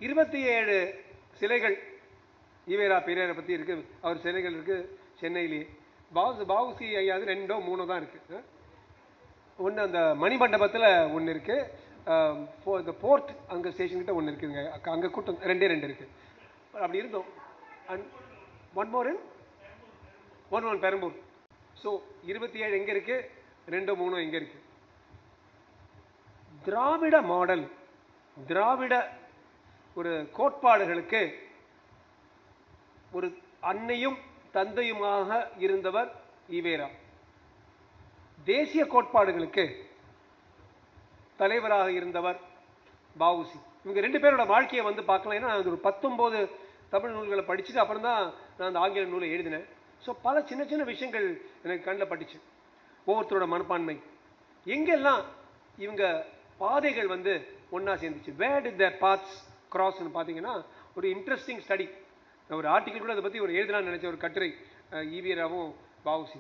27 சிலைகள் ஈவேரா பெரியாரை பற்றி இருக்குது. அவர் சிலைகள் இருக்குது சென்னையிலேயே. பாவுசி ஐயாது 2ஓ 3ஓ தான் இருக்குது. ஒன்று அந்த மணிமண்டபத்தில் ஒன்று இருக்குது, இந்த போர்ட் அங்கே ஸ்டேஷன்கிட்ட ஒன்று இருக்குதுங்க, அங்கே கூட்டம் 2 இருக்குது. அப்படி இருந்தோம். And one more Perambur. So 27 எங்கே இருக்குது, 2ஓ 3ஓ எங்கே இருக்குது. திராவிட மாடல், திராவிட ஒரு கோட்பாடுகளுக்கு ஒரு அன்னையும் தந்தையுமாக இருந்தவர் ஈவேரா. தேசிய கோட்பாடுகளுக்கு தலைவராக இருந்தவர் வஉசி. இவங்க 2 பேரோட வாழ்க்கையை வந்து பார்க்கலாம். ஏன்னா அது ஒரு 19 தமிழ் நூல்களை படிச்சுட்டு அப்புறம் தான் நான் அந்த ஆங்கில நூலை எழுதினேன். ஸோ பல சின்ன சின்ன விஷயங்கள் எனக்கு கண்ணில் பட்டுச்சு. ஒவ்வொருத்தரோட மனப்பான்மை, எங்கெல்லாம் இவங்க பாதைகள் வந்து ஒன்றா சேர்ந்துச்சு, வேர் டிட் தேர் பாத்ஸ் கிராஸ்ன்னு பார்த்தீங்கன்னா ஒரு இன்ட்ரெஸ்டிங் ஸ்டடி. ஒரு ஆர்டிக்கல் கூட அதை பற்றி ஒரு எழுதலாம்னு நினச்ச ஒரு கட்டுரை ஈவேராவும் வஉசி.